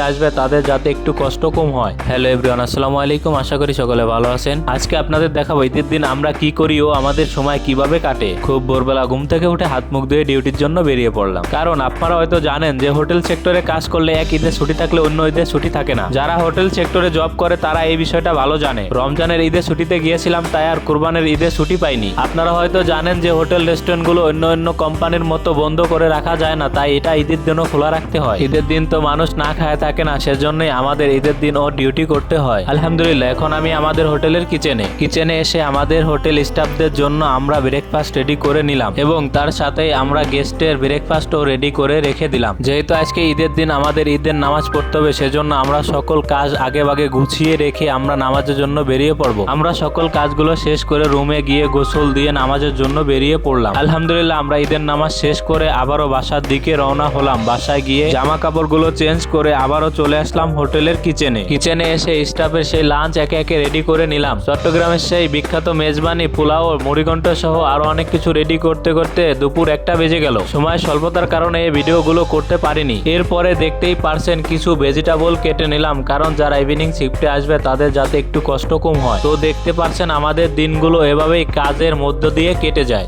আসবে তাদের যাতে একটু কষ্ট কম হয়। হ্যালো এভরিওয়ান, আসসালামু আলাইকুম। আশা করি সকলে ভালো আছেন। আজকে আপনাদের দেখাবো ঈদের দিন আমরা কি করি ও আমাদের সময় কিভাবে কাটে। খুব ভোরবেলা ঘুম থেকে উঠে হাত মুখ ধুয়ে ডিউটির জন্য বেরিয়ে পড়লাম। কারণ আপনারা হয়তো জানেন যে হোটেল সেক্টরে কাজ করলে এক ঈদের ছুটি থাকলে অন্য ঈদের ছুটি থাকে না। যারা হোটেল সেক্টরে জব করে তারা এই বিষয়টা ভালো জানে। রমজানের ঈদের ছুটিতে গিয়েছিলাম, তাই আর কুরবানের ঈদের ছুটি পাইনি। আপনারা হয়তো জানেন যে হোটেল রেস্টুরেন্ট গুলো অন্য অন্য কোম্পানির মতো বন্ধ করে রাখা যায় না, তাই এটা ঈদের দিনও খোলা রাখতে হয়। ঈদের দিন তো মানুষ না খায় থাকে না, সেজন্যই আমাদের ঈদের দিন ও ডিউটি করতে হয়। আলহামদুলিল্লাহ, এখন আমি আমাদের হোটেলের কিচেনে এসে আমাদের হোটেল স্টাফদের জন্য আমরা ব্রেকফাস্ট রেডি করে নিলাম এবং তার সাথে আমরা গেস্টের ব্রেকফাস্টও রেডি করে রেখে দিলাম। যেহেতু আজকে ঈদের দিন আমাদের ঈদের নামাজ পড়তে হবে, সেজন্য আমরা সকল কাজ আগে ভাগে গুছিয়ে রেখে আমরা নামাজের জন্য বেরিয়ে পড়বো। আমরা সকল কাজগুলো শেষ করে রুমে গিয়ে গোসল দিয়ে নামাজের জন্য বেরিয়ে পড়লাম। আলহামদুলিল্লাহ, আমরা ঈদের নামাজ শেষ করে আবারও বাসার দিকে রওনা হলাম। বাসায় গিয়ে জামা কাপড়গুলো চেঞ্জ করে আবারও চলে আসলাম হোটেলের কিচেনে এসে স্টাফের সেই লাঞ্চ একে একে রেডি করে নিলাম। চট্টগ্রামের সেই বিখ্যাত মেজবানি, পোলাও, মুড়িঘণ্ট সহ আরো অনেক কিছু রেডি করতে করতে দুপুর 1টা বেজে গেল। সময় স্বল্পতার কারণে এই ভিডিওগুলো করতে পারিনি। এরপরে দেখতেই পারছেন কিছু ভেজিটেবল কেটে নিলাম, কারণ যারা ইভিনিং শিফটে আসবে তাদের যাতে একটু কষ্ট কম হয়। তো দেখতে পারছেন আমাদের দিনগুলো এভাবেই কাজের মধ্য দিয়ে কেটে যায়।